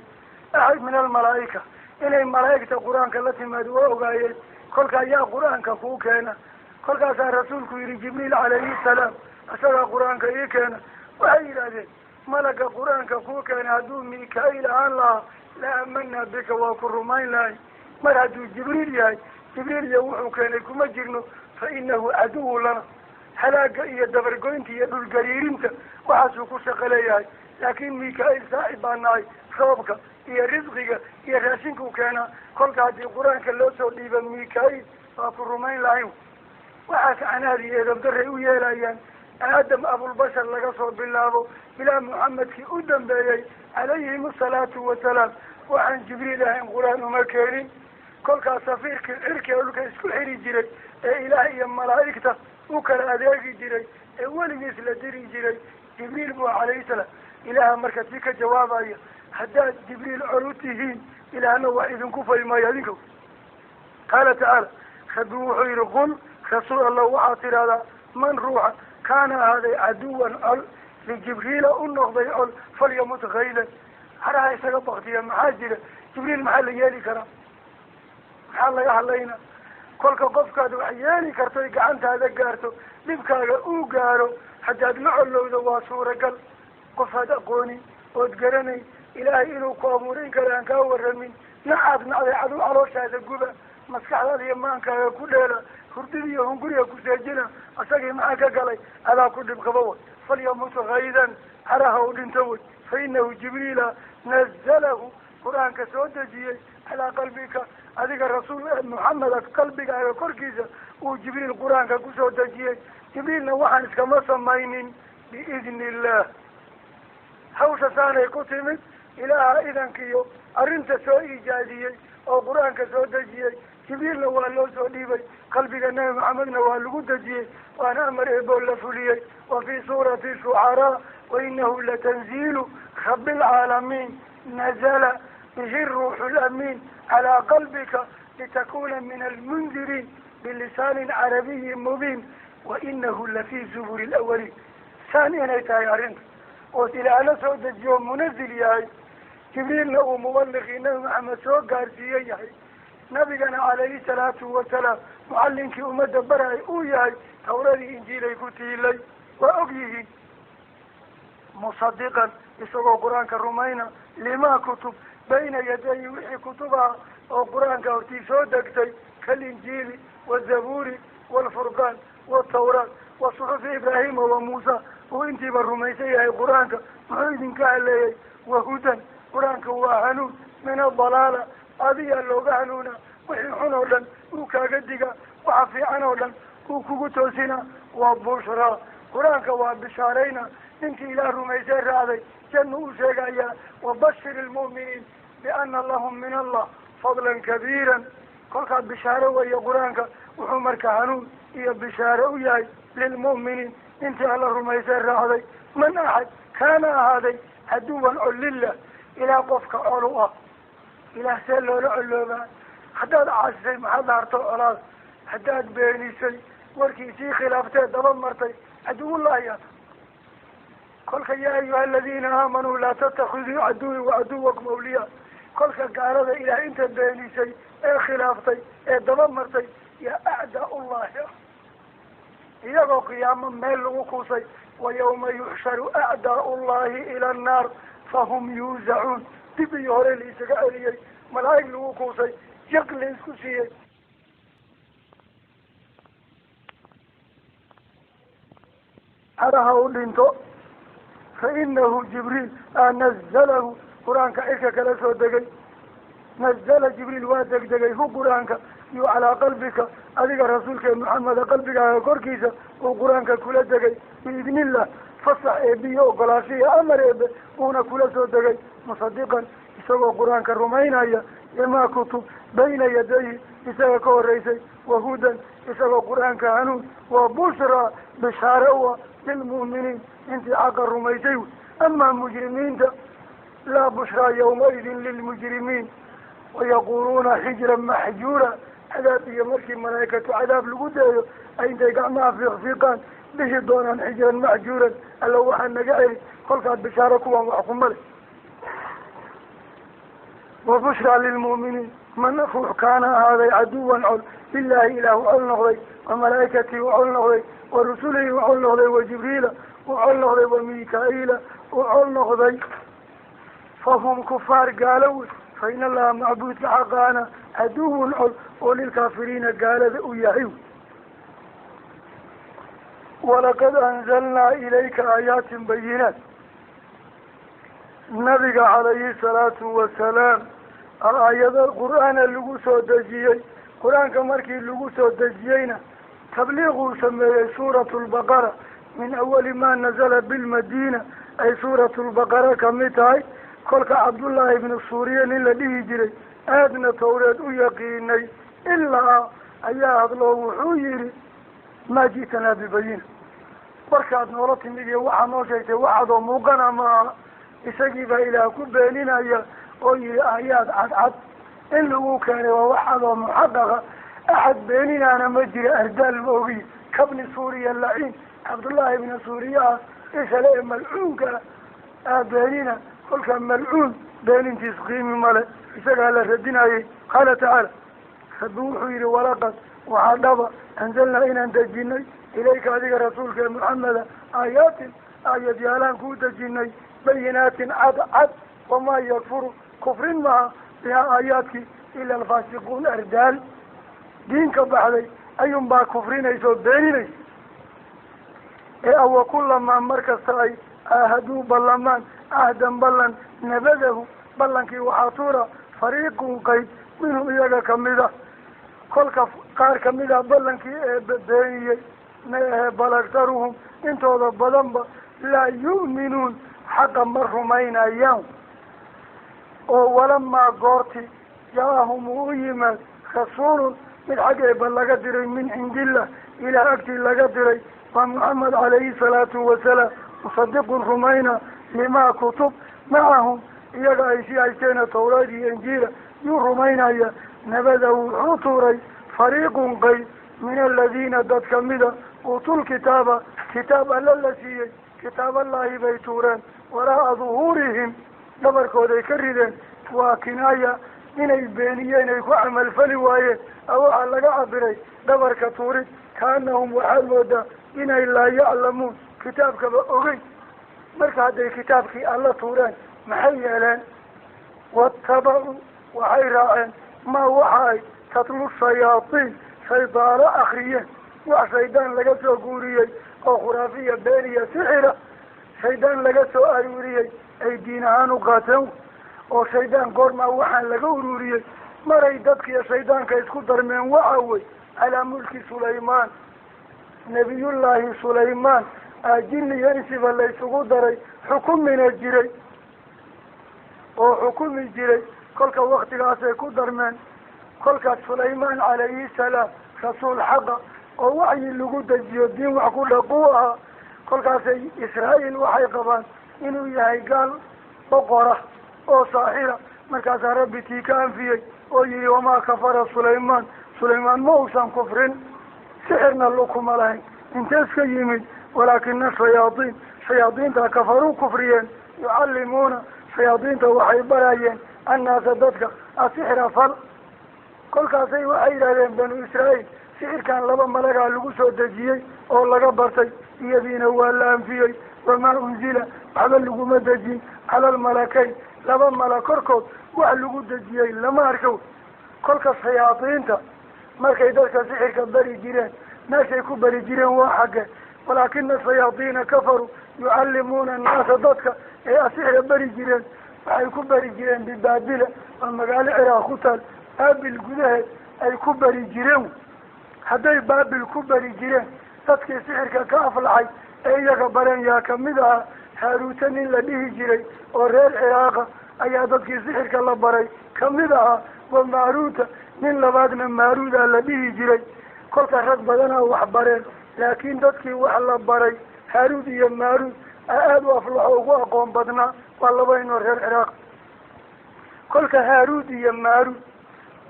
أحد من الملائكة إلى الملائكة القرآن التي مدوى وقايل كل كان يا قرآن كأخوك هنا كل كان رسولك يري جبريل عليه السلام أسرى قرآن كيك هنا وحي هذا ملك قرآن كأخوك هنا هدو ميكائيل عن الله لا أمنا بك وكرمين لاي مرهدو جبريل ياي جبريل يوحو كينكم مجرنو فإنه عدو لنا حلاقة إيا دبرقوينتي يدو القريرينتا وحاسوكو سقلياي لكن ميكائيل صاحب عناي صوبك إيا رزقك إيا راسنكو كان كل قادي القرآن كاللوسو ليبا ميكائيل وكرمين لايو وحاس عن هذه إذا بدرعوا يالايان آدم أبو البشر لقصوا بالله إلى محمد في أدن بيي عليهم الصلاة والسلام وعن جبريل عن قرآن ومكارين كل كاسفير كالعرك يقولك اسكو حري جري إلهي ملائكته وكال أداقي جري أول مثل دري جري جبريل بو عليه السلام إله مركتك جوابا حتى جبريل عروتهين إلى أنه وإذن كفر ما يذنكم قال تعالى خذوه يرقل رسول الله وعاطر هذا من روح كان هذا عدوا لجبريل النقضي فليمت غيلا هذا يسقط بغتيا محاجرة جبريل محل يالي كرام محل يحلينا كلك قفكاد وحياني كرتوي قعنت هذا قارتو لبكاga uu gaaro hadaad la colowdo waa suuragal qof hada aqooni oo garanay ilaahay inuu ku abuurin karo aan ka waramin naxad nacday cadu calooshaada guba maskaxdaada iyo maankaaga ku dheela hurdidii iyo hunguriga ku seejina asagii maxaa ka galay adaa ku dhib qabo falyamut ghaydan haraha u dhinto فإنه جبريل نزله قرآن كسودجي على قلبك هذيك الرسول محمد قلبك على كركيزة وجبريل القرآن كسودجي جبريل نوحن كما سمين بإذن الله حوش ثاني كتمت إلى إذن كيو أرنت سوء إيجادية أو قرآن كسودجي جبريل نوالو سوديبي قلبك النبي محمد نوالو دجي وأنا أمر إبول فليي وفي سورة الشعراء وإنه لتنزيل رب العالمين نزل به الروح الأمين على قلبك لتكون من المنذرين بلسان عربي مبين وإنه لفي زبر الأولين ثانيا يتعيرين قلت إلى أنا سعود اليوم منزل ياهي جبريل له مبلغين محمد سوق قارسية ياهي نبينا عليه الصلاة والسلام معلنك ومدبرها ياهي توراني إنجيلي كتي لي وأبيه مصدقا يسوق قرآن كالرومينا لما كتب بين يدي وحي كتبها وقرآن كورتي سودكتي كالإنجيل والزبور والفرقان والتوراة وصحف إبراهيم وموسى وإنتي بالرميسي هاي قرآنك محيد كالي وهدى قرآنك وحنون من الضلالة adigaa looga hanuuna wixii xun oo dhan uu kaaga diga waxa fiican oo dhan uu kugu toosina waa bushraa qur-aanka waa bishaarayna ninkii ilaah rumaysay raacday jannu u sheegayaa wabashir ilmu'miniin biana lahum min allah fadlan kabiiran kolkaa bishaaro weeye qur-aanka wuxuu marka hanuun iyo bishaaro u yahay lilmu'miniin intii alla rumaysay raacday man axad kaana ahaaday caduwan col lillah ilaah qofka col u ah ilaah see loola coloobaa haddaad caasisay maxaad dhaarto colaad haddaad beenisay warkiisii khilaaftee daba martay caduwullahi yaa kolka yaa ayuha aladiina aamanuu laa tatakiduu caduwi wacaduwakum awliyaa kolka gaalada ilaah inta beenisay ee khilaaftay ee daba martay yaa acdaa ullahi ah iyagoo qiyaamo meel lagu kuusay wayawma yuxsharu acdaau llahi ila annaar fahum yuuzacuun dib iyo hore la isaga celiyey malaa'ig lagu kuusay jaq la isku siiyey haraha u dhinto fa inahu jibriil nazalahu qur-aanka cirka kala soo degay nazala jibriil waa degdegay hu qur-aanka iyo calaa qalbika adiga rasuulkee maxameda qalbigaaga korkiisa uu qur-aanka kula degay biidnillah fasax eebiyo ogolaashiya amar eebe uuna kula soo degay musadiqan isagoo qur-aanka rumaynaya limaa kutub bayna yadayhi isaga ka horeysay wahudan isagoo qur-aanka hanuun waa bushraa bishaare u ah lilmu'miniin intii xaqa rumaysay wy amaa mujrimiinta laa bushraa yawmaidin lilmujrimiin wayaquluuna xijran maxjuura cadaab iyo markii malaa'ikatu cadaab lagu daeyo ay intay gacmaha fiiqfiiqaan dhihi doonaan xijran maxjuuran alla waxaa naga celi kolkaad bishaaro kuwan wax ku male wabushraa lilmu'miniin man ruux kaana ahaaday caduwan col lilaahi ilaah u col noqday wamalaa'ikatii u col noqday warusulihi u col noqday wajibriila u col noqday wamika-iila u col noqday fahum kufaar gaalow fa in allaha macbuudka xaqaana caduwun col oo lilkaafiriina gaalada u yahay walaqad anzalnaa ilayka aayaatin bayinaat nabiga calayhi salaatu wasalaam aayada qur-aana lagu soo dejiyey qur-aanka markii lagu soo dejiyeyna tabliiquu sameeyey suuratu lbaqara min awali maa nazala bilmadiina ay suuratu lbaqara kamid tahay kolka cabdullaahi ibnu suuriya nin la dhihi jiray aadna tawreed u yaqiinay ilaa ayaa hadloo wuxuu yihi maa ji'tanaa bibayina markaad noola timid iyo waxaa noo sheegtay waxaadoo muuqana maaha isagii baa ilaah ku beeninaya oo yihi aayaad cadcad in lagu keenay waa waxaadoo muxaqaqa axad beeninaana ma jira ardaal ma ogiy kabni suuriya laciin cabdullaahi ibnu suuriya ah ishale ee malcuunka beenina kolka malcuun beenintiis qiimi male isagaa la radinayay qaala tacaala rabbi wuxuu yihi walaqad waxaa dhaba anzalnaa inaan dejinay ilayka adiga rasuulka maxameda aayaatin aayad yaalaan kuu dejinay bayinaatin cad cad wamaa yakfuru kufrin maha bihaa aayaadkii ila alfaasiquun ardaal diin ka baxday ayuun baa kufrinaysa oo beeninaysa ee awa kulamaa markasta ay aahaduu ballamaan ahdan ballan nabadahu ballankii waxaa tuura fariiqun qayb minhum iyaga kamid ah kolka qaar kamid ah ballankii ee beeniyey ma ahe bal aktaruhum intooda badanba laa yu'minuun xaqa ma rumaynayaan oo walamaa goorti jaa-ahum uu u yimaad rasuulun mid xag eeba laga diray min cindillah ilaah agtii laga diray waa maxamed calayhi salaatu wasalaam musadiqun rumayna limaa kutub macahum iyaga ay sii haysteena tawraad iyo injiila yuu rumaynaya nabada wuxuu tuuray fariiqun qayb min aladiina dad kamida uutul kitaaba kitaab alla la siiyey kitaaballaahi bay tuureen waraa'a duhuurihim dhabarkooday ka rideen waa kinaaya inay beeniyeen ay ku camalfali waayeen waxaa laga cabiray dhabarka tuurid kaanahum waxaad moodaa inay laa yaclamuun kitaabkaba ogeyn marka hadday kitaabkii alla tuureen maxay yeeleen waattabacuu waxay raaceen maa waxa ay tatlu shayaatiin shaydaano akriyeen wax shaydaan laga soo guuriyey oo khuraafiya beeniya sixira shaydaan laga soo aruuriyey ay diin ahaan u qaateen oo shaydaan goormaa waxaan laga ururiyey maray dadkiiyo shaydaanka isku darmeen waxa wey calaa mulki sulaymaan nebiyullaahi sulaymaan jinni iyo insiba la isugu daray xukumina jiray oo xukumi jiray kolka waktigaasay ku darmeen kolkaas sulaymaan calayhi salaam rasuul xaqa oo waxyi lagu dejiyo diin wax ku dhaquu ahaa kolkaasay israa'iil waxay qabaan inuu yahay gaal boqora oo saaxira markaasaa rabbi tii ka anfiyey oo yihi wamaa kafara sulaymaan ma uusan kufrin sixirna lukuma lahayn intees ka yimid walaakina shayaadiinta kafaruu kufriyeen yucallimuuna shayaadiinta waxay barayeen annaasa dadka asixra fal kolkaasay waxay yidhahdeen banu israa'iil sixirkan laba malagaa lagu soo dejiyey oo laga bartay iyadiina waa la anfiyey wamaa unzila waxba laguma dejin cala almalakayn laba mala korkood wax lagu dejiyey lama arko kolka shayaadiinta markay dadka sixirka bari jireen meeshay ku bari jireen waa xagge walaakina shayaadiina kafaruu yucallimuuna annaasa dadka ee asixra bari jireen waxay ku bari jireen bibaabila waa magaalo ciraaq ku taal baabil gudaheed ay ku bari jireen hadday baabil ku bari jireen dadkii sixirka ka aflaxay ee iyaga bareen yaa kamid ahaa haaruuta nin la dhihi jiray oo reer ciraaqa ayaa dadkii sixirka la baray kamid ahaa wa maaruuta nin labaadna maaruuda la dhihi jiray kolka rag badanaa wax bareen laakiin dadkii wax la baray haaruud iyo maaruud aada u aflaxo ugu aqoon badnaa waa laba inoo reer ciraaq kolka haaruud iyo maaruud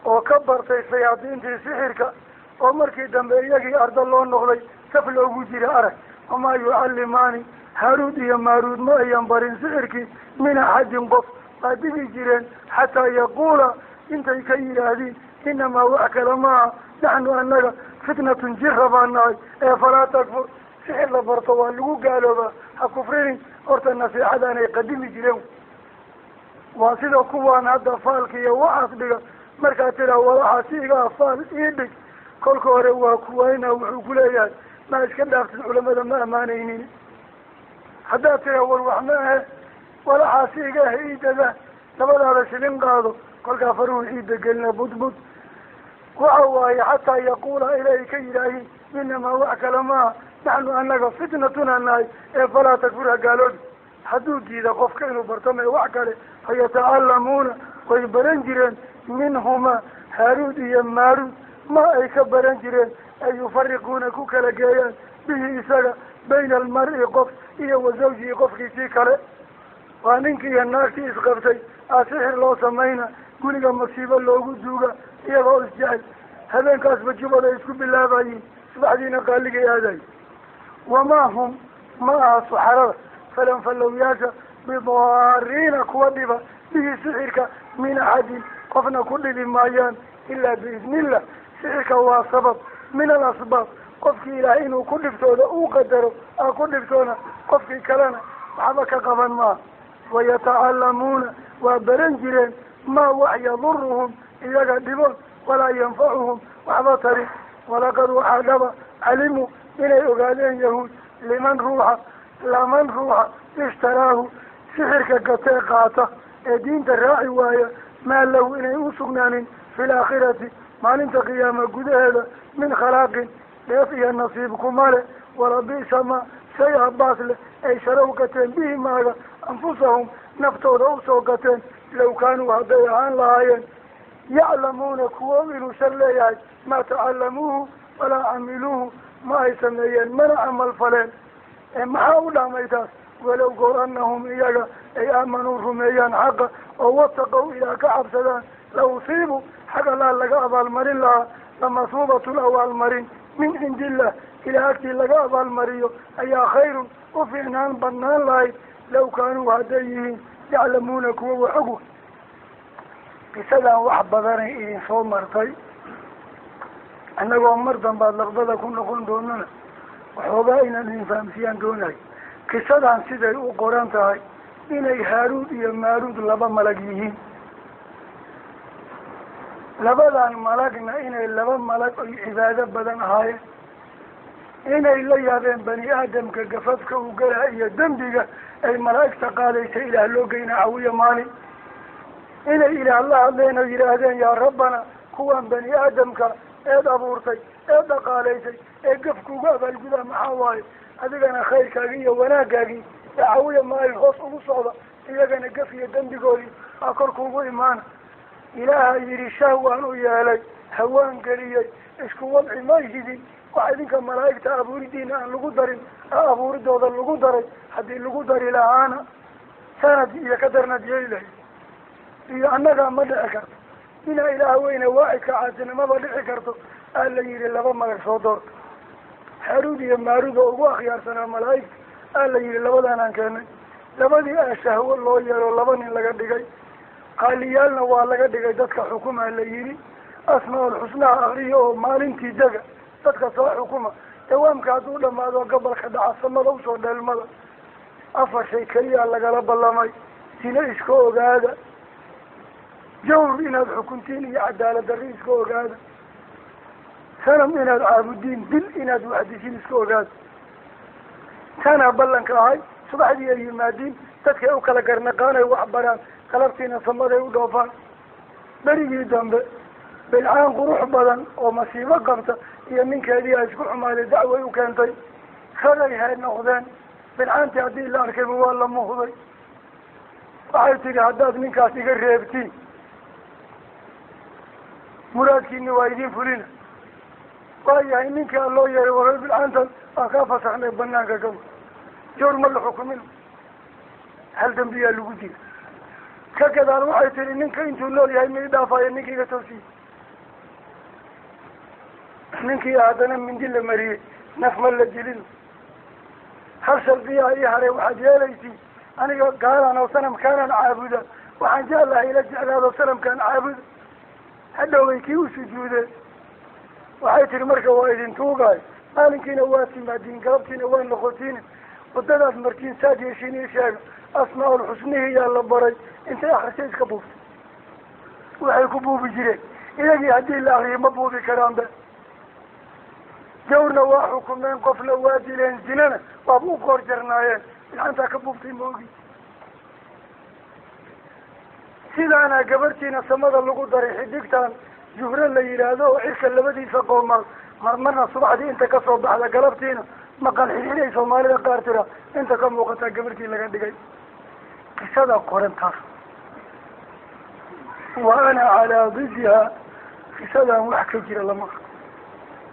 oo ka bartay shayaadiintii sixirka oo markii dambe iyagii arda loo noqday saf loogu jira arag wamaa yucallimaani haaruud iyo maaruud ma ayan barin sixirkii min axadin qof waa digi jireen xataa yaquula intay ka yidhaahdiin inamaa wax kale maaha naxnu annaga fitnatun jira baan nahay ee falaa takfur sixir la barto waa lagu gaaloobaa ha kufrinin horta nasiixadaan ay qadimi jireen waa sida kuwaan hadda faalka iyo waxaas dhiga markaa tiraa walaxaa si igaa faal ii dhig kolka hore waa kuwayna wuxuu kuleeyahay ma iska dhaaftin culamada ma ammaanaynin haddaad tiraa war wax ma ahe walaxaa si iga ah ii dadaa labadaada shilin qaado kolkaa faruhu ciida gelina budbud waxa waaye xataa yaquula ilaahay ka yidhaahiin inamaa wax kale maaha naxnu annaga fitnatuna nahay ee falaa takfurha gaaloodi hadduu diida qofka inuu bartame wax kale fayatacalamuuna way baran jireen minhumaa haaruud iyo maaruud ma ay ka baran jireen ay yufariquuna ku kala geeyaan bihi isaga bayna almar-i qof iyo wa zawjihi qofkiisii kale waa ninkii iyo naagtii isqabtay sixir loo samayna guriga masiibo loogu duuga iyagoo isjecel habeenkaasba jubad ay isku bilaabayiin subaxdiina qaaligay aadayin wamaa hum ma aha suxarada falanfalowyaasha bidaariina kuwa dhiba bihi sixirka min axadin qofna ku dhibi maayaan ilaa biidnillah sixirka waa sabab min alasbaab qofkii ilaah inuu ku dhibtooda uu qadaro ku dhibtoona qofkii kalena waxba ka qaban maaha wayatacalamuuna waa baran jireen maa wax yaduruhum iyaga dhiboon walaa yanfacuhum waxba tarin walaqad waxaa dhaba calimuu inay ogaadeen yahuud laman ruuxa ishtaraahu sixirka gatee qaata ee diinta raaci waaya maa lahu inay u sugnaanin fi laakhirati maalinta qiyaama gudaheeda min khalaaqin dheef iyo nasiib kuma le walabiisa ma shay abaas leh ay sharow gateen bihi maaga anfusahum naftooda usoo gateen low kaanuu hadday ahaan lahaayeen yaclamuuna kuwo inuu shar leeyahay maa tacalamuuhu walaa camiluuhu ma ay sameeyeen mana camal faleen maxaa u dhaamay taas walow goor anahum iyaga ay aamanuu rumeeyaan xaqa oo wataqow ilaah ka cabsadaan la usiibu xag allaa laga abaalmarin lahaa lamasuubatun abaalmarin min cindi illah ilaah agtii laga abaalmariyo ayaa khayrun u fiicnaan badnaan lahayd low kaanuu hadday yihiin yaclamuuna kuwa waxogu qisadan wax badanay idin soo martay annagoo mar dambaad laqbada ku noqon doonana waxoogaa inaan idin fahamsiiyaan doonayo qisadan siday u qoran tahay inay haaruud iyo maaruud laba malag yihiin labadan malagna inay laba malag oy cibaado badan ahaayeen inay la yaabeen bani aadamka gafafka u galaa iyo dembiga ay malaa'igta qaadaysa ilaah loo geyna cawiya maalin إن إلى الله علينا يرادين يا ربنا كوان بني آدمك إيد أبورتي إيد قاليتي إيد قفكو قابل الجدا محاواي أدقنا خيرك أغي وناقاقي دعوية ما الخص وصعدة إيقنا قفية دندقولي أكركو إيمانا إلهي يري شهوان ويالي هوان قليي إسكو وضعي ما يجدين وعيدك ملايكة أبوردين أن لقدر أبورد وضا لقدر حدي لقدر لعانا سند إيا قدرنا ديالي إيا أنك مدعكرت إنا إله وين واعك عاتنا ما بدعكرت قال لي يري لبا ملك صدر حرود يا مارود أبو أخيار سنة ملايك قال لي يري لبدانا كان لبدي أشهو الله يرو لبني لقد دقي قال لي يالنا والله قد دقي دتك حكومة اللي يري أسماء الحسنى أغريه مالنتي دقا دتك صلاح حكومة دوام كادو لما ذو قبل خدع السما لو صور للمدى أفر شيء كليا لقلب الله ماي سينا إسكو هذا جور إناد حكمتين يا عدالة الرئيس كو هذا سلام إناد عابدين بل إناد وحديثين إسكو هذا كان بلن كهاي صباح دي يمادين تدكي أوكلا قرنقانا وعبران قلبتين صمد ودوفان بريقي دنب بالعام قروح بدن ومصيبة قمت يمينك هذه أسكو عمالي دعوة وكانتي خذي هاي النقدان بالعام تعدي الله أركبوا والله مخضي وحيتي حداد منك أسيق الريبتين مرادكين وايدين فلين وايا منك الله يري وغيب العنتل أخاف صحنا بناك كم جور مل حكمين هل تنبيا لوجودي كذا الواحد تري منك أنتوا نول يا من دافع منك يتوسي منك يا هذا من دل مري نفمل الجليل حصل فيها أي حري واحد ياليتي أنا قال أنا وسلم كان عابدا وعن جاء الله إلى جعل هذا وسلم كان عابد هذا ويكيو سجوده وحيث المركة وايدين توقعي مالكين واسي مادين قربتين وين لخوتين ودادات مركين سادي يشيني شاق أسماء الحسنية يا الله بري انت يا حسيس كبوف وحي كبوف جريك إذا هدي الله مبوف كرام ده جورنا واحكم من قفل وادي لين زنانا وابو قرجرنايين انت كبوفتين موقي سيدا أنا قبرتينا سمد اللقو داري حديقتان جهر اللي يلادو عيسك اللبدي سقوما مرمرنا الصبح دي انت كصوب على قلبتينا مقال حيني سومالي قارترا انت كم وقتا قبرتين لغا دقاي قصدا قرن تاس وانا على ضدها قصدا وحكي جرى لما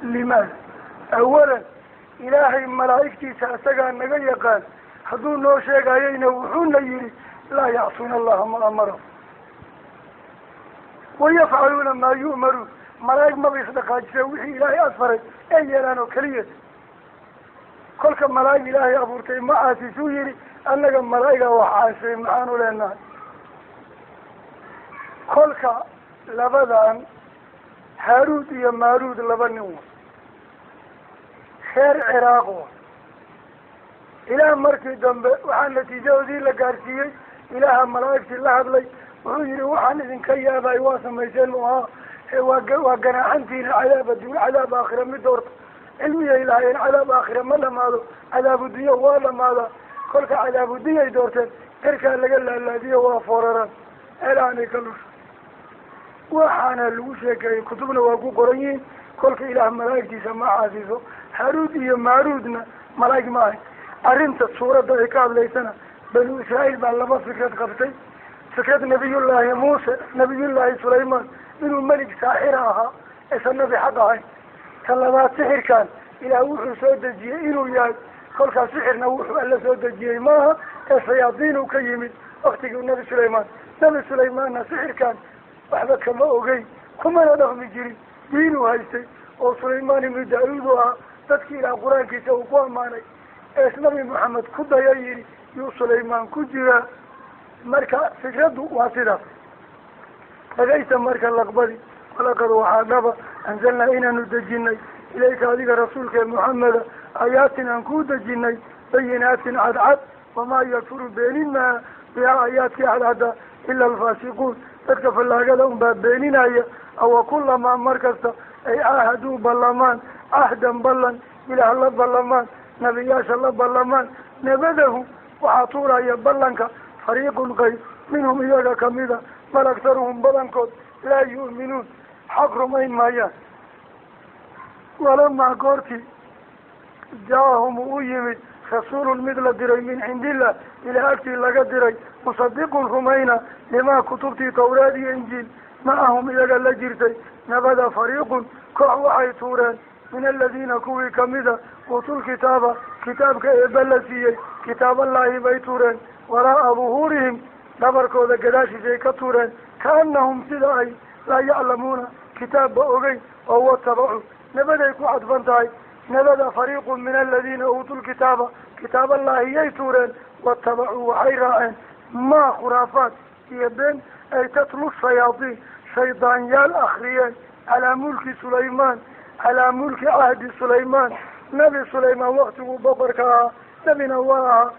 لماذا اولا الهي ملائكتي ساسقا نغا يقال حدون نو شيغايين وحون يري لا يعصون الله ما امره ويفعلون ما يؤمرون ملاك ما بيصدقها جسوحي إلهي أصفرت أي لانو كلية كل كم ملاك إلهي أبورتين ما آسسوا يري أنك ملاك وحاسي معانو لنا كل كم لبدان هارود يا مارود لبنوا خير عراقه إله مركي دنب وعن نتيجة ذي لقارسية إله ملاك الله بلي ويري وحن إذن كيابا يواصل ميسان وقناعنتين العذاب الدنيا عذاب آخر من دورت علمية إلهي عذاب آخر ما لماذا عذاب الدنيا ولا ماذا كلك عذاب الدنيا دورتين إركا لقل الذي هو فوررا إلاني كلوش وحانا الوشيك كتبنا وقو قريين كلك إله ملايك تسمى عزيزه هارودي مارودنا ملايك معي أرنت الصورة ضعيكاب ليسنا بنو إسرائيل بعلبا فكرة قبطي فكرة نبي الله موسى نبي الله سليمان إنه ملك ساحرها إسا النبي حقها كلمات سحر كان إلى وحو سود الجيه إنه ياي كل كان سحر نوحو ألا سود الجيه ماها الشياطين وكيمين أختي النبي سليمان نبي سليمان سحر كان وحبك كما أغي كما ندخل جري دينه هايستي وسليمان من داودها تذكي إلى قرآن كي سوقوا ماني إس نبي محمد كده يجري يو سليمان كجرا مركا فكرته واصلة لقيت مركا اللقبدي ولقد وحادبا أنزلنا إنا ندجيني إليك هذه رسولك محمد آيات أنكود جيني بينات عدعد وما يكفر بيننا بها آيات عدعد إلا الفاسقون تكفى الله قدهم بيننا أو كل ما مركزت أي عاهدوا بلمان عهدا بلن إلى الله بلمان نبياش الله بلمان نبذه وعطورا يبلنك فريق غير منهم إياك كميدا bal aktaruhum badankood laa yu'minuun xaq rumayn maayaan walamaa goortii jaa-ahum uu yimid rasuulun mid la diray min cindillah ilaa agtii laga diray musadiqun rumayna limaa kutubtii tawraad iyo injiil macahum iyaga la jirtay nabada fariiqun koox waxay tuureen min aladiina kuwii kamida uutul kitaaba kitaabka eebba la siiyey kitaaballaahi bay tuureen waraa'a duhuurihim dhabarkooda gadaashiisay ka tuureen kaanahum sida ay laa yaclamuuna kitaabba ogeyn oo watabacu nabaday ku cadfan tahay nabada fariiqun min aladiina uutul kitaaba kitaaballaahi yay tuureen watabacuu waxay raaceen maa khuraafaat iyo been ay tatlu shayaadiin shaydaanyaal akriyeen calaa mulki sulaymaan calaa mulki cahdi sulaymaan nebi sulaymaan waktiguu boqorka ahaa nebina waa ahaa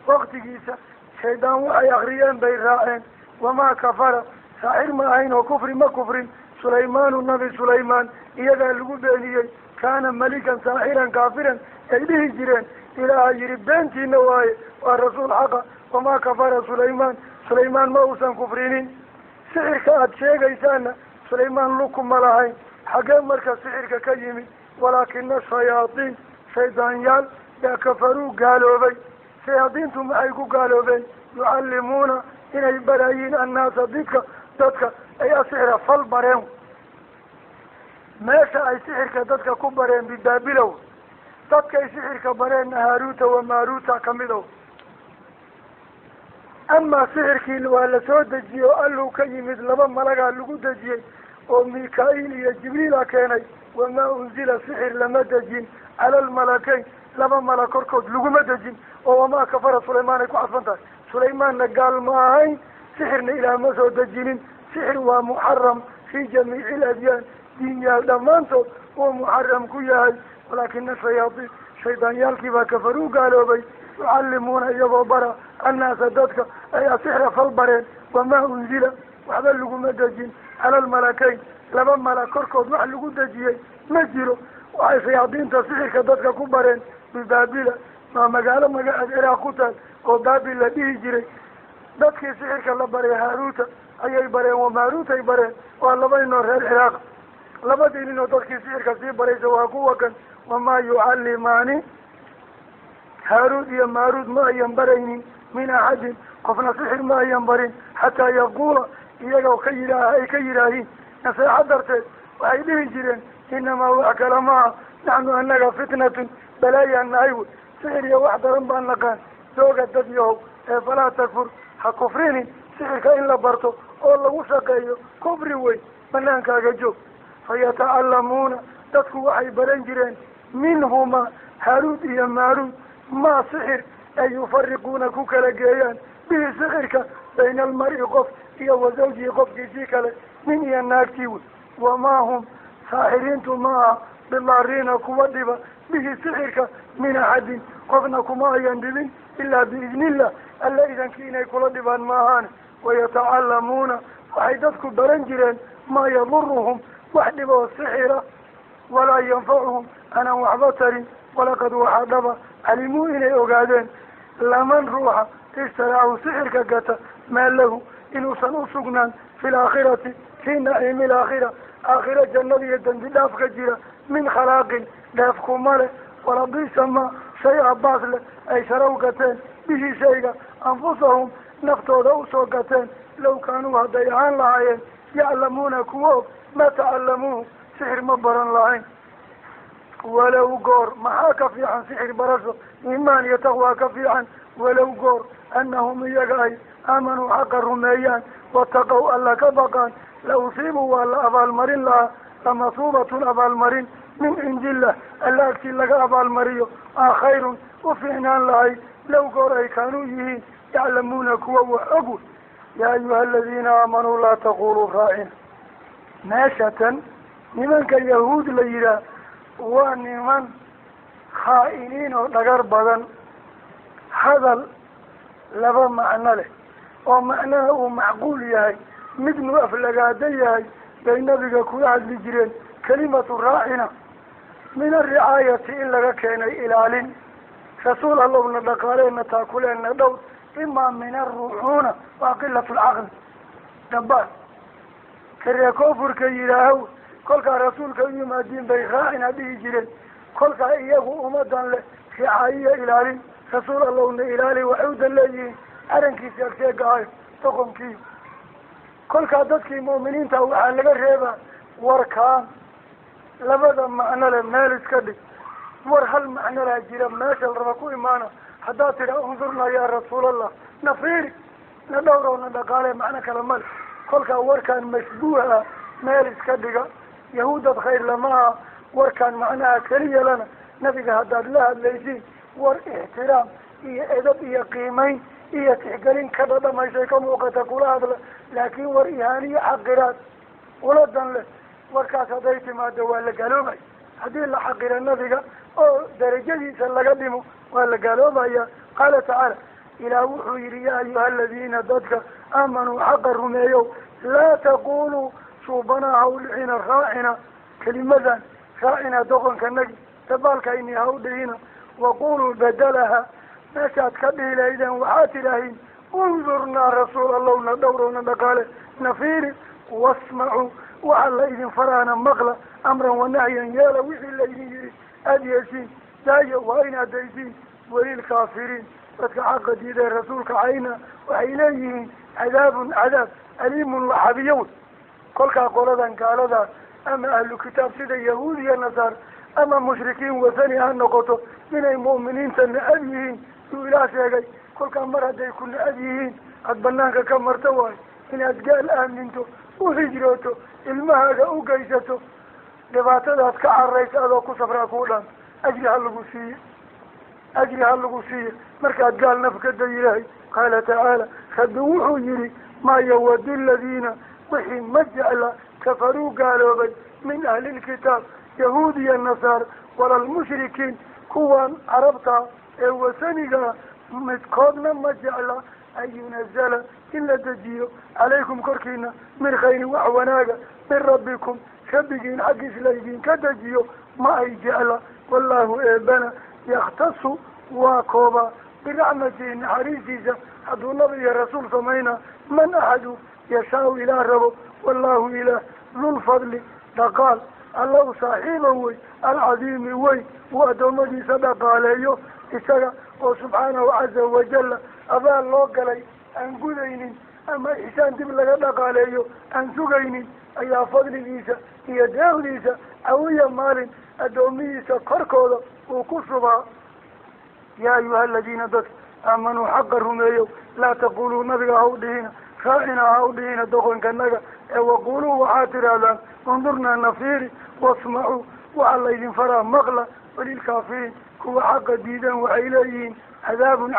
waktigiisa shaydaan waxay akriyeen bay raaceen wamaa kafara saaxir ma ahayn oo kufri ma kufrin sulaymaanu nabi sulaymaan iyagaa lagu beeniyey kaana malikan saaxiran kaafiran ay dhihi jireen ilaaha yihi beentiina waaye waa rasuul xaqa wamaa kafara sulaymaan ma uusan kufrinin sixirka aada sheegaysaana sulaymaan lukuma lahayn xaggee marka sixirka ka yimid walaakina shayaadiin shaydaanyaal yaa kafaruu gaaloobay shayaadiintu maxay ku gaaloobeen yucallimuuna inay barayiin annaasa dadka ay asixra fal bareen meesha ay sixirka dadka ku bareen bibaabilow dadkay sixirka bareenna haaruuta wamaaruuta kamidow amaa sixirkii waa la soo dejiyey oo alluu ka yimid laba malagaa lagu dejiyey oo mika-iil iyo jibriila keenay wamaa unzila sixir lama dejin cala almalakayn laba mala korkood laguma dejin oo wamaa kafara sulaymaan ay ku cadfan tahay sulaymaanna gaal ma ahayn sixirna ilaah ma soo dejinin sixir waa muxaram fii jamiici aladyaan diinyaal dhammaantood uu muxaram ku yahay walaakina shayaadiin shaydaanyaalkii baa kafaruu gaaloobay yucallimuuna iyagoo bara annaasa dadka ay asixra fal bareen wamaa unzila waxba laguma dejin cala almalakayn laba mala korkood wax lagu dejiyey ma jiro waxay shayaadiinta sixirka dadka ku bareen bibaabila waa magaalo magaceed ciraaq ku taal oo baabil la dhihi jiray dadkii sixirka la baray haaruuta ayay bareen wamaaruutay bareen waa laba inoo reer ciraaq labadii ninoo dadkii sixirka sii baraysa waa kuwa kan wamaa yucallimaani haaruud iyo maaruud ma ayan baraynin min axadin qofna sixir ma ayan barin xataa yaquula iyaga ay ka yidhaahiin naseexo darteed waxay dhihi jireen inamaa wax kala maaha naxnu annaga fitnatun balaayaan nahay wey sixir iyo wax daran baan naqaan jooga dad yahow ee falaa takfur ha kufrinin sixirka in la barto oo lagu shaqeeyo kufri weyn banaankaaga joog fayatacallamuuna dadku waxay baran jireen minhuma haaruud iyo maaruud maa sixir ay yufariquuna ku kala geeyaan bihi sixirka bayna almari qof iyo wasawjihi qofkiisii kale nin iyo naagtii wey wamaa hum saaxiriintu ma aha bidaariina kuwa dhiba bihi sixirka min axadin qofna kuma ayan dhibin ilaa biidnillah alla idankii inay kula dhibaan ma ahaane wayatacallamuuna waxay dadku baran jireen maa yaduruhum wax dhib oo sixira walaa yanfacuhum aanan waxba tarin walaqad waxaa dhaba calimuu inay ogaadeen laman ruuxa ishtaraahu sixirka gata maa lahu inuusan usugnaan fi laakhirati fii naciimi alaakhira aakhira jannada iyo dembi dhaaf ka jira min khalaaqin dheef kuma leh walabisa ma shay abaas leh ay sharaw gateen bihi shayga anfusahum naftooda usoo gateen law kaanuu hadday ahaan lahaayeen yaclamuuna kuwa og ma tacallamuuhu sixir ma baran lahayn walow goor maxaa ka fiican sixir barasho iimaan iyo taqwaa ka fiican walow goor annahum iyaga ay aamanuu xaqa rumeeyaan wataqow alla ka baqaan la usiibuu waa la abaalmarin lahaa lamasuubatun abaalmarin min cindillah alla agtii laga abaalmariyo khayrun u fiicnaan lahay low goor ay kaanuu yihiin yaclamuuna kuwa wax og wey yaa ayuha aladiina aamanuu laa taquluu raacina meeshatan nimanka yahuud la yidhaah waa niman khaa'iniin oo dhagar badan hadal laba macno leh oo macnaha uu macquul yahay midnu aflagaada yahay bay nabiga kula hadli jireen kalimatu raacina min alricaayati in laga keenay ilaalin rasuul allowna dhaqaaleenna taakuleena dhow imaa min alruuxuuna waa qilatu lcaqli دبال كريكوفر كيراهو كل كرسولك يوم الدين بيخاعنا بيجرين كل كأيه أمدا له في عاية إلهي رسول الله إلهي وعود الذي أرنك سيرتي قاي تقوم كي كل كادتك مؤمنين توحى لك الريبة وركان لبدا معنى للمال اسكدي ورهل معنى لجيرا ماشا الربكو إيمانا حتى ترى انظرنا يا رسول الله نفيري ندورو ندقالي معنى كلمال كل كان مشبوها مال اسكدي يهود خير لما وركان معناها كلية لنا نبي هداد لها الليسين ور احترام إيه أدب إيه قيمين إيه تحقلين كذا ما يشيكم وقتك ولا هذا لكن ور إهانية حقرات ولدا له وركاس هديت ما دوال قالوا هذه اللي حقر النبي أو درجة سلقدمه ولا قالوا يا قال تعالى إلى وحي يا أيها الذين ضدك آمنوا حقرهم يوم لا تقولوا شوبنا هولعين راعنا كلمة راعنا دخن كالنجي تبالك إني هودينا وقولوا بدلها نشأت كبه إذن وحاتلهين انظرنا رسول الله ندورنا نقال نفير واسمعوا وعلى إذن فرانا مغلى أمرا ونهيا يالا وحي الليل يريد أديسين دايا وأين أديسين وللكافرين فتحق ديد رسولك عينا وإليهم عذاب أليم وحبيون كل قولدا قالدا أما أهل الكتاب سيدا يهودي النصارى أما مشركين وثاني النقطة من المؤمنين سنأبيهين سؤلاء شيئا كل مرة يكون أبيهين قد بناك كم مرتوى إن أتقال آمنته وهجرته المهاجة وقيسته لبعتها كعر رئيس أذوك سفرا كولا أجرها اللقوسية مركا أتقال نفك الدجلاهي قال تعالى خدوحوا يري ما يود الذين وحي مجعل كفروا قالوا من أهل الكتاب يهودي النصارى ولا المشركين كوان عربتا وسنقا متقابنا مجعل أن ينزل إلا تجيو عليكم كركينا من خير وعوناك من ربكم شبقين حق سليبين كتجيو ما يجعل والله إبنا يختص وكوبا برحمته حريسيسا حدو نبي الرسول سمينا من أحد يشاء إلى ربه والله إله ذو الفضل دقال الله صاحبه وي العظيم وي وأدومدي صدق عليه إسرع وسبحانه عز وجل أبا الله قلي أن قدين أما إحسان تبلغ دق عليه أن سقين أي فضل ليسا هي داغ ليسا أو هي مال أدوميسا كركولا وكسبا يا أيها الذين ضد آمنوا حقرهم أيو لا تقولوا نبغى هودهين خائنا هودهين دخون كالنغا وقولوا وحاتر هذا انظرنا نفيري واسمعوا وعلى إذن فرا مغلى وللكافرين كوا حق ديدا وإليهم عذاب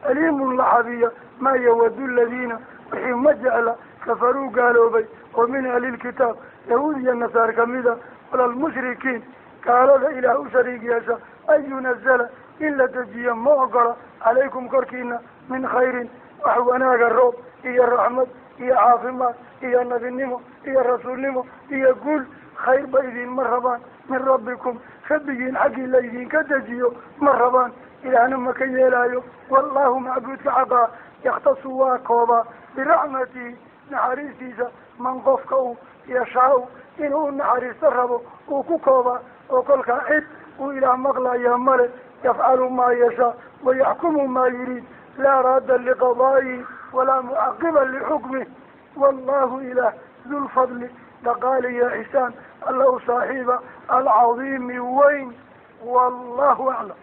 أليم لحظية ما يود الذين وحي مجعل كفروا قالوا بي ومن أهل الكتاب يهودي النصارى كميدا ولا المشركين قالوا إله شريك يسا أن ينزل إلا تجيا مؤقرة عليكم كركينا من خير وحواناك الروب هي الرحمة هي عافمات هي النبي النمو هي الرسول النمو هي قول خير بيدين مرحبان من ربكم خبيين حقي الليدين كتجيو مرحبان إلى أنما كيلايو والله معبود كعقا يختصوا كوبا برحمته نحريسيسا من قفكو يشعو إنه نحريس الربو وكوكوبا وكل كعب وإلى مغلى يا ملك يفعل ما يشاء ويحكم ما يريد لا راد لقضائه ولا معقبا لحكمه والله إله ذو الفضل لقال يا حسان الله صاحب العظيم وين والله أعلم.